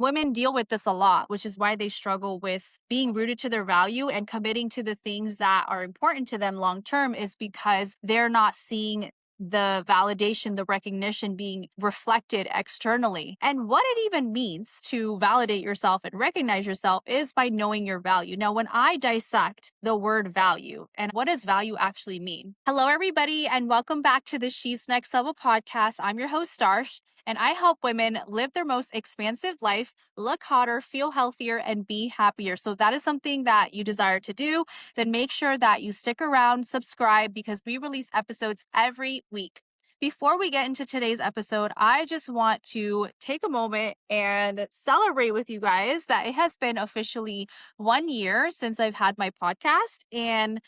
women deal with this a lot, which is why they struggle with being rooted to their value and committing to the things that are important to them long term, is because they're not seeing the validation, the recognition being reflected externally. And what it even means to validate yourself and recognize yourself is by knowing your value. Now, when I dissect the word value and what does value actually mean? Hello, everybody, and welcome back to the She's Next Level podcast. I'm your host, Starsh, and I help women live their most expansive life, look hotter, feel healthier, and be happier. So, if that is something that you desire to do, then make sure that you stick around, subscribe, because we release episodes every week. Before we get into today's episode, I just want to take a moment and celebrate with you guys that it has been officially 1 year since I've had my podcast. And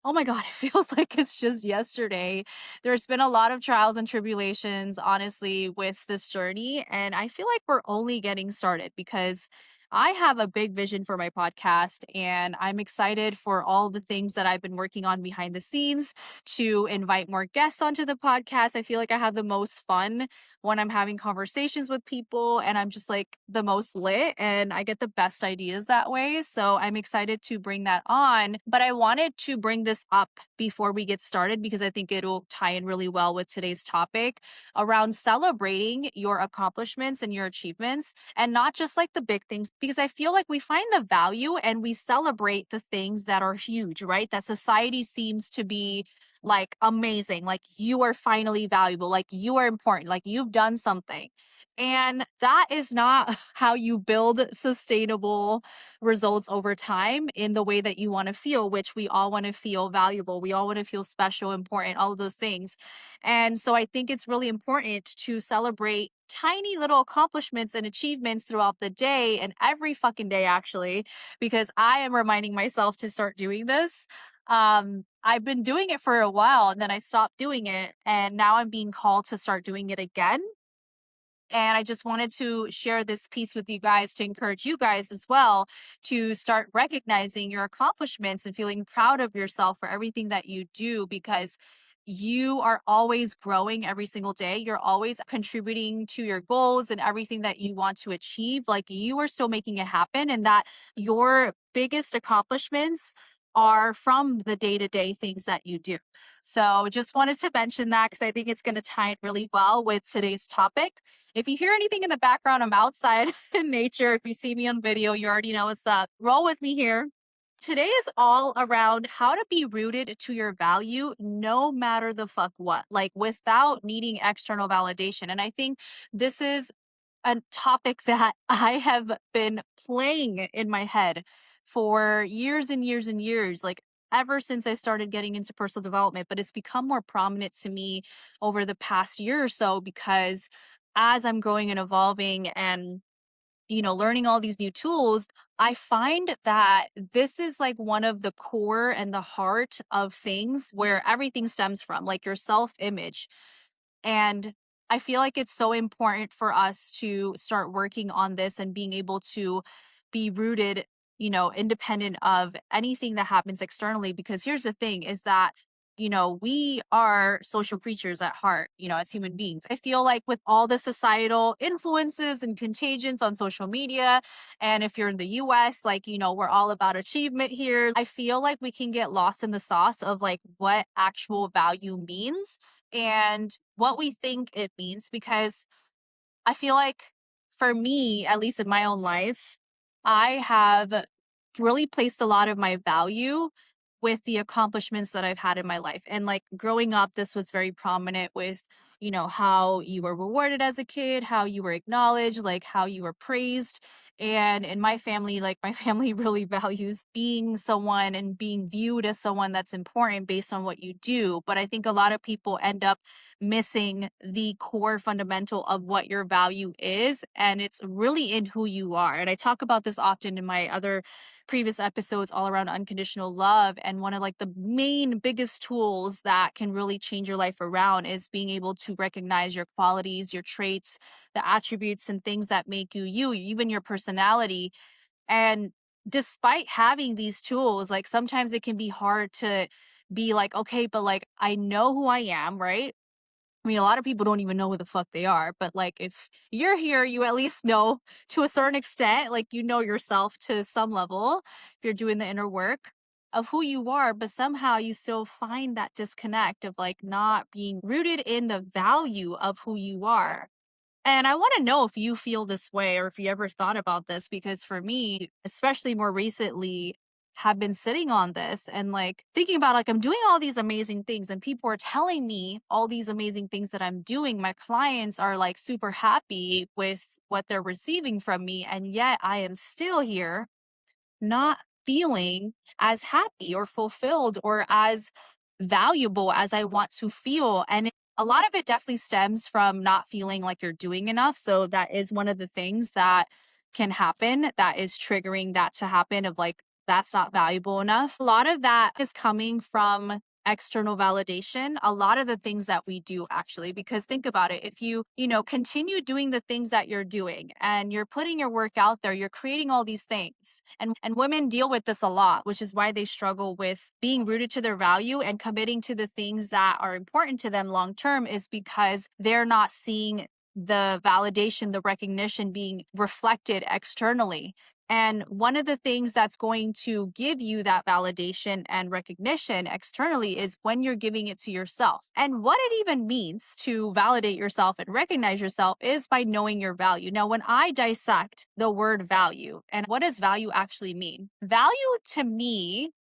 oh my God, it feels like it's just yesterday. There's been a lot of trials and tribulations, honestly, with this journey. And I feel like we're only getting started because I have a big vision for my podcast, and I'm excited for all the things that I've been working on behind the scenes to invite more guests onto the podcast. I feel like I have the most fun when I'm having conversations with people, and I'm just like the most lit, and I get the best ideas that way. So I'm excited to bring that on. But I wanted to bring this up before we get started because I think it'll tie in really well with today's topic around celebrating your accomplishments and your achievements, and not just like the big things, because I feel like we find the value and we celebrate the things that are huge, right? That society seems to be like amazing, like you are finally valuable, like you are important, like you've done something. And that is not how you build sustainable results over time in the way that you want to feel, which we all want to feel valuable. We all want to feel special, important, all of those things. And so I think it's really important to celebrate tiny little accomplishments and achievements throughout the day and every fucking day, actually, because I am reminding myself to start doing this. I've been doing it for a while and then I stopped doing it. And now I'm being called to start doing it again. And I just wanted to share this piece with you guys to encourage you guys as well to start recognizing your accomplishments and feeling proud of yourself for everything that you do, because you are always growing every single day. You're always contributing to your goals and everything that you want to achieve. Like you are still making it happen, and that your biggest accomplishments are from the day to day things that you do. So just wanted to mention that because I think it's going to tie in really well with today's topic. If you hear anything in the background, I'm outside in nature. If you see me on video, you already know what's up. Roll with me here. Today is all around how to be rooted to your value no matter the fuck what, like without needing external validation. And I think this is a topic that I have been playing in my head for years and years and years, like ever since I started getting into personal development. But it's become more prominent to me over the past year or so because as I'm growing and evolving and learning all these new tools, I find that this is like one of the core and the heart of things where everything stems from, like your self image. And I feel like it's so important for us to start working on this and being able to be rooted, independent of anything that happens externally. Because here's the thing is that, we are social creatures at heart, as human beings. I feel like with all the societal influences and contagions on social media, and if you're in the US, like, we're all about achievement here. I feel like we can get lost in the sauce of like what actual value means and what we think it means, because I feel like for me, at least in my own life, I have really placed a lot of my value with the accomplishments that I've had in my life. And like growing up, this was very prominent with, how you were rewarded as a kid, how you were acknowledged, like how you were praised. And in my family, like my family really values being someone and being viewed as someone that's important based on what you do. But I think a lot of people end up missing the core fundamental of what your value is. And it's really in who you are. And I talk about this often in my other previous episodes all around unconditional love. And one of like the main biggest tools that can really change your life around is being able to recognize your qualities, your traits, the attributes and things that make you you, even your personality. And despite having these tools, like sometimes it can be hard to be like, okay, but like I know who I am, right? I mean, a lot of people don't even know who the fuck they are, but like if you're here, you at least know to a certain extent, like you know yourself to some level if you're doing the inner work of who you are, but somehow you still find that disconnect of like not being rooted in the value of who you are. And I want to know if you feel this way or if you ever thought about this, because for me, especially more recently, have been sitting on this and like thinking about like I'm doing all these amazing things and people are telling me all these amazing things that I'm doing. My clients are like super happy with what they're receiving from me. And yet I am still here not feeling as happy or fulfilled or as valuable as I want to feel. And a lot of it definitely stems from not feeling like you're doing enough. So that is one of the things that can happen that is triggering that to happen of like, that's not valuable enough. A lot of that is coming from external validation, a lot of the things that we do actually, because think about it, if you continue doing the things that you're doing and you're putting your work out there, you're creating all these things, and women deal with this a lot, which is why they struggle with being rooted to their value and committing to the things that are important to them long term, is because they're not seeing the validation, the recognition being reflected externally. And one of the things that's going to give you that validation and recognition externally is when you're giving it to yourself. And what it even means to validate yourself and recognize yourself is by knowing your value. Now, when I dissect the word value and what does value actually mean? Value to me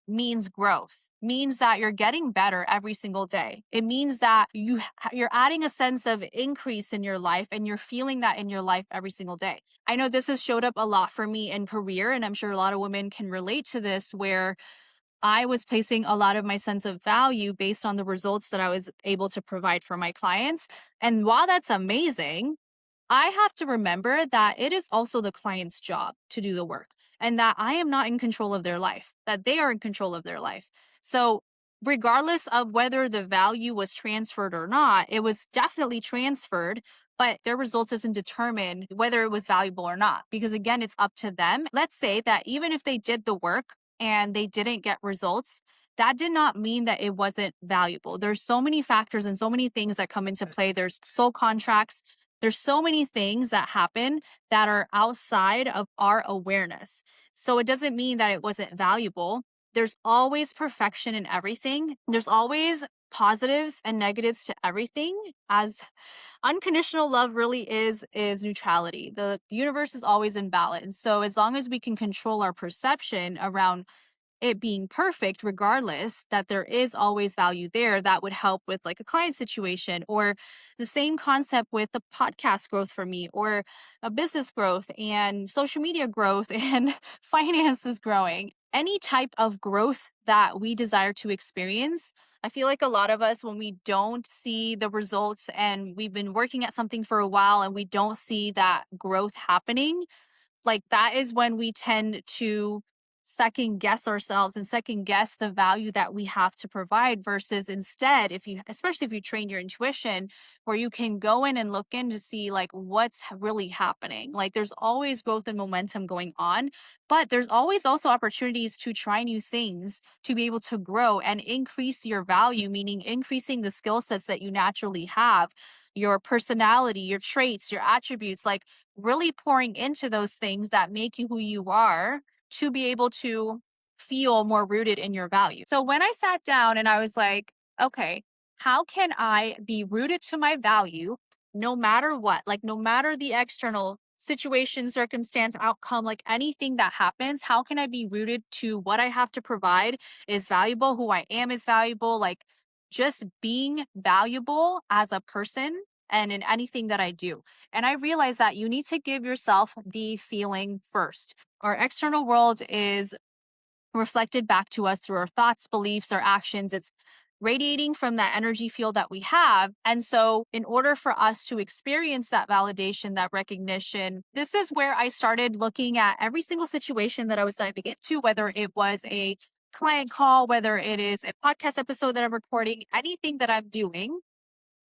means growth, means that you're getting better every single day. It means that you're adding a sense of increase in your life and you're feeling that in your life every single day. I know this has showed up a lot for me in career, and I'm sure a lot of women can relate to this, where I was placing a lot of my sense of value based on the results that I was able to provide for my clients. And while that's amazing, I have to remember that it is also the client's job to do the work and that I am not in control of their life, that they are in control of their life. So, regardless of whether the value was transferred or not, it was definitely transferred, but their results doesn't determine whether it was valuable or not. Because again, it's up to them. Let's say that even if they did the work and they didn't get results, that did not mean that it wasn't valuable. There's so many factors and so many things that come into play. There's soul contracts, there's so many things that happen that are outside of our awareness. So it doesn't mean that it wasn't valuable. There's always perfection in everything. There's always positives and negatives to everything. As unconditional love really is neutrality. The universe is always in balance. So as long as we can control our perception around it being perfect regardless, that there is always value there, that would help with like a client situation, or the same concept with the podcast growth for me, or a business growth and social media growth and finances growing, any type of growth that we desire to experience. I feel like a lot of us, when we don't see the results and we've been working at something for a while and we don't see that growth happening, like that is when we tend to second guess ourselves and second guess the value that we have to provide, versus instead, if you, especially if you train your intuition, where you can go in and look in to see like what's really happening. Like there's always growth and momentum going on, but there's always also opportunities to try new things to be able to grow and increase your value, meaning increasing the skill sets that you naturally have, your personality, your traits, your attributes, like really pouring into those things that make you who you are, to be able to feel more rooted in your value. So when I sat down and I was like, okay, how can I be rooted to my value no matter what? Like, no matter the external situation, circumstance, outcome, like anything that happens, how can I be rooted to what I have to provide is valuable, who I am is valuable, like just being valuable as a person and in anything that I do. And I realized that you need to give yourself the feeling first. Our external world is reflected back to us through our thoughts, beliefs, our actions. It's radiating from that energy field that we have. And so, in order for us to experience that validation, that recognition, this is where I started looking at every single situation that I was diving into, whether it was a client call, whether it is a podcast episode that I'm recording, anything that I'm doing.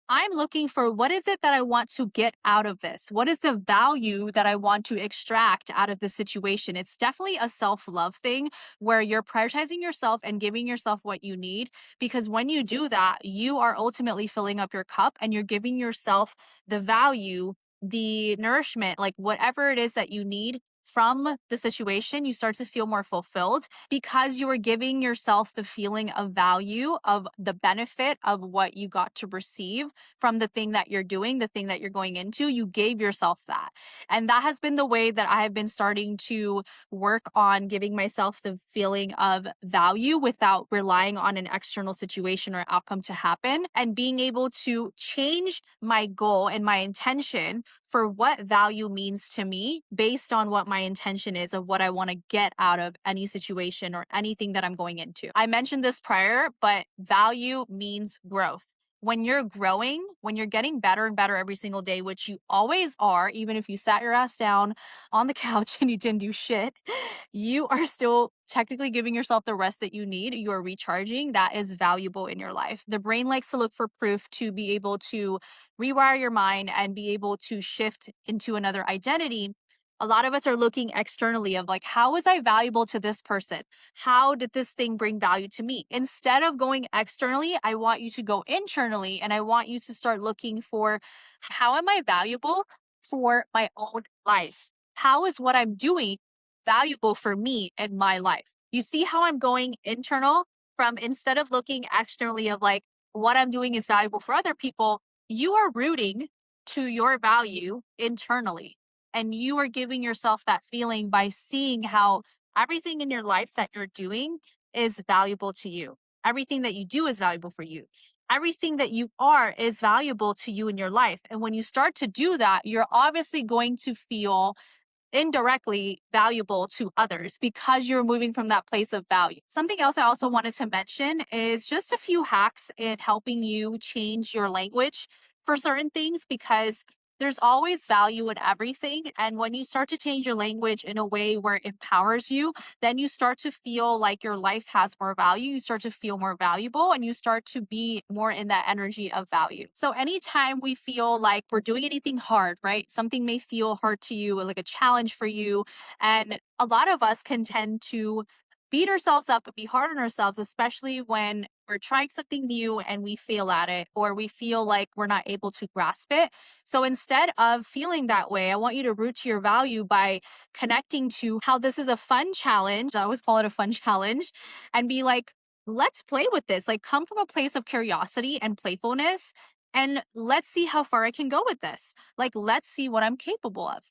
I'm looking for what is it that I want to get out of this? What is the value that I want to extract out of the situation? It's definitely a self love thing where you're prioritizing yourself and giving yourself what you need. Because when you do that, you are ultimately filling up your cup and you're giving yourself the value, the nourishment, like whatever it is that you need from the situation. You start to feel more fulfilled because you are giving yourself the feeling of value, of the benefit of what you got to receive from the thing that you're doing, the thing that you're going into. You gave yourself that. And that has been the way that I have been starting to work on giving myself the feeling of value without relying on an external situation or outcome to happen, and being able to change my goal and my intention for what value means to me based on what my intention is of what I want to get out of any situation or anything that I'm going into. I mentioned this prior, but value means growth. When you're growing, when you're getting better and better every single day, which you always are, even if you sat your ass down on the couch and you didn't do shit, you are still technically giving yourself the rest that you need. You are recharging. That is valuable in your life. The brain likes to look for proof to be able to rewire your mind and be able to shift into another identity. A lot of us are looking externally of like, how was I valuable to this person? How did this thing bring value to me? Instead of going externally, I want you to go internally and I want you to start looking for, how am I valuable for my own life? How is what I'm doing valuable for me in my life? You see how I'm going internal from, instead of looking externally of like what I'm doing is valuable for other people, you are rooting to your value internally. And you are giving yourself that feeling by seeing how everything in your life that you're doing is valuable to you. Everything that you do is valuable for you. Everything that you are is valuable to you in your life. And when you start to do that, you're obviously going to feel indirectly valuable to others because you're moving from that place of value. Something else I also wanted to mention is just a few hacks in helping you change your language for certain things, because there's always value in everything. And when you start to change your language in a way where it empowers you, then you start to feel like your life has more value. You start to feel more valuable and you start to be more in that energy of value. So, anytime we feel like we're doing anything hard, right? Something may feel hard to you, or like a challenge for you. And a lot of us can tend to beat ourselves up and be hard on ourselves, especially when we're trying something new and we fail at it, or we feel like we're not able to grasp it. So instead of feeling that way, I want you to root to your value by connecting to how this is a fun challenge. I always call it a fun challenge, and be like, let's play with this. Like, come from a place of curiosity and playfulness, and let's see how far I can go with this. Like, let's see what I'm capable of.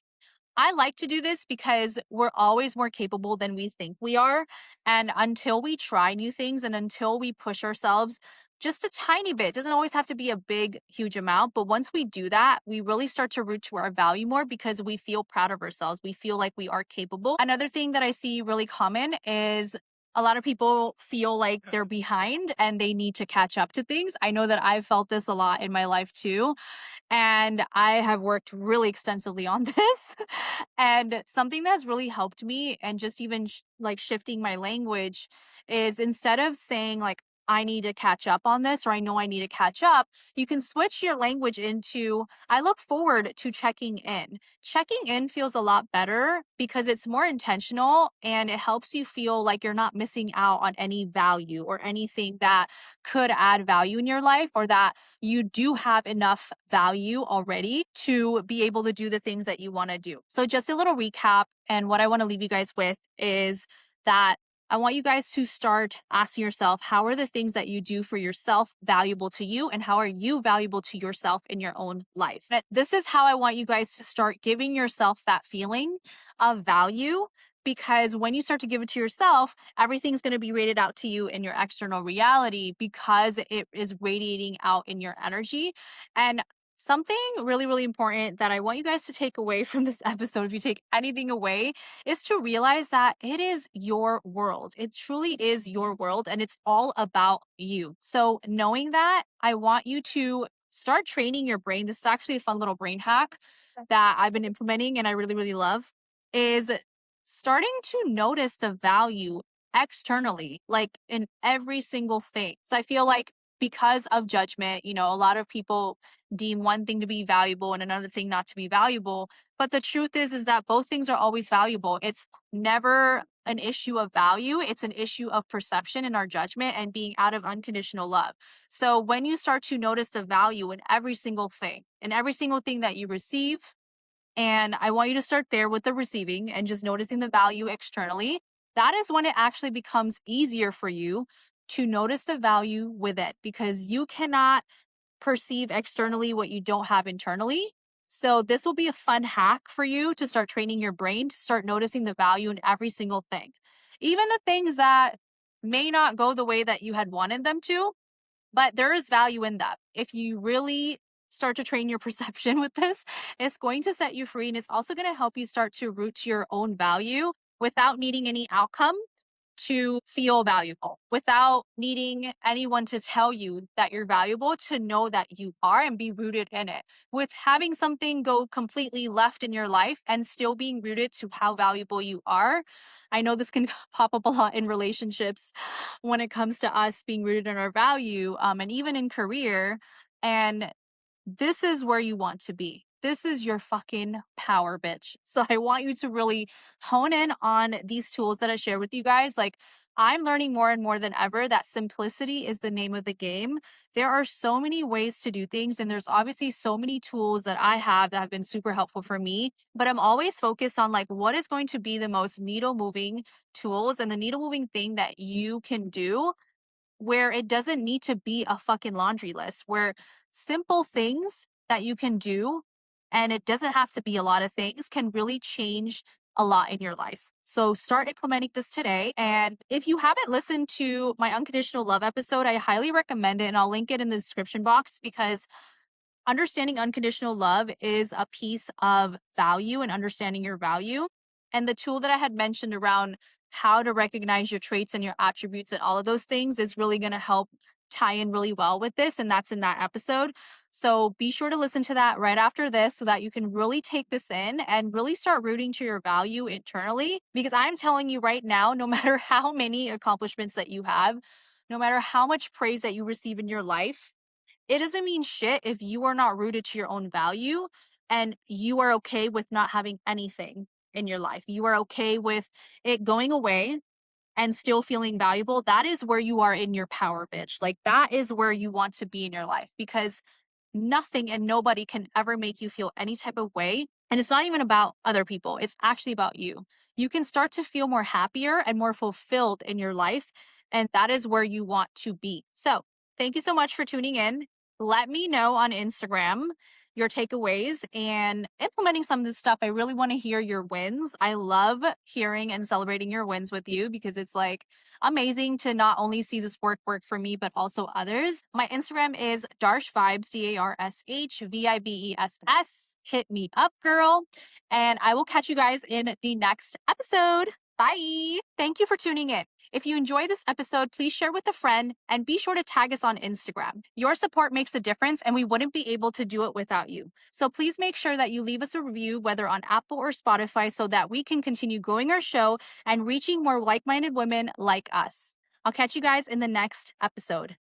I like to do this because we're always more capable than we think we are. And until we try new things and until we push ourselves just a tiny bit, doesn't always have to be a big, huge amount. But once we do that, we really start to root to our value more because we feel proud of ourselves. We feel like we are capable. Another thing that I see really common is a lot of people feel like they're behind and they need to catch up to things. I know that I've felt this a lot in my life too. And I have worked really extensively on this. And something that's really helped me, and just even like shifting my language, is instead of saying, like, I need to catch up on this, or I know I need to catch up, you can switch your language into, I look forward to checking in. Checking in feels a lot better because it's more intentional and it helps you feel like you're not missing out on any value or anything that could add value in your life, or that you do have enough value already to be able to do the things that you want to do. So, just a little recap. And what I want to leave you guys with is that I want you guys to start asking yourself, how are the things that you do for yourself valuable to you? And how are you valuable to yourself in your own life? This is how I want you guys to start giving yourself that feeling of value. Because when you start to give it to yourself, everything's going to be rated out to you in your external reality because it is radiating out in your energy. And something really, really important that I want you guys to take away from this episode, if you take anything away, is to realize that it is your world. It truly is your world and it's all about you. So, knowing that, I want you to start training your brain. This is actually a fun little brain hack that I've been implementing and I really, really love, is starting to notice the value externally, like in every single thing. So I feel like because of judgment. A lot of people deem one thing to be valuable and another thing not to be valuable. But the truth is that both things are always valuable. It's never an issue of value. It's an issue of perception and our judgment and being out of unconditional love. So when you start to notice the value in every single thing that you receive, and I want you to start there with the receiving and just noticing the value externally. That is when it actually becomes easier for you to notice the value with it, because you cannot perceive externally what you don't have internally. So, this will be a fun hack for you to start training your brain to start noticing the value in every single thing, even the things that may not go the way that you had wanted them to, but there is value in that. If you really start to train your perception with this, it's going to set you free. And it's also going to help you start to root to your own value without needing any outcome to feel valuable, without needing anyone to tell you that you're valuable, to know that you are and be rooted in it. With having something go completely left in your life and still being rooted to how valuable you are. I know this can pop up a lot in relationships when it comes to us being rooted in our value, and even in career. And this is where you want to be. This is your fucking power, bitch. So I want you to really hone in on these tools that I share with you guys. Like, I'm learning more and more than ever that simplicity is the name of the game. There are so many ways to do things, and there's obviously so many tools that I have that have been super helpful for me. But I'm always focused on like what is going to be the most needle moving tools and the needle moving thing that you can do, where it doesn't need to be a fucking laundry list, where simple things that you can do, and it doesn't have to be a lot of things, can really change a lot in your life. So start implementing this today. And if you haven't listened to my unconditional love episode, I highly recommend it. And I'll link it in the description box, because understanding unconditional love is a piece of value and understanding your value. And the tool that I had mentioned around how to recognize your traits and your attributes and all of those things is really going to help tie in really well with this. And that's in that episode. So be sure to listen to that right after this so that you can really take this in and really start rooting to your value internally. Because I'm telling you right now, no matter how many accomplishments that you have, no matter how much praise that you receive in your life, it doesn't mean shit if you are not rooted to your own value and you are okay with not having anything in your life. You are okay with it going away and still feeling valuable. That is where you are in your power, bitch. Like, that is where you want to be in your life, because nothing and nobody can ever make you feel any type of way. And it's not even about other people, it's actually about you. You can start to feel more happier and more fulfilled in your life. And that is where you want to be. So, thank you so much for tuning in. Let me know on Instagram your takeaways and implementing some of this stuff. I really want to hear your wins. I love hearing and celebrating your wins with you, because it's like amazing to not only see this work for me, but also others. My Instagram is Darsh Vibes, DARSH VIBESS. Hit me up, girl. And I will catch you guys in the next episode. Bye. Thank you for tuning in. If you enjoy this episode, please share with a friend and be sure to tag us on Instagram. Your support makes a difference, and we wouldn't be able to do it without you. So please make sure that you leave us a review, whether on Apple or Spotify, so that we can continue growing our show and reaching more like-minded women like us. I'll catch you guys in the next episode.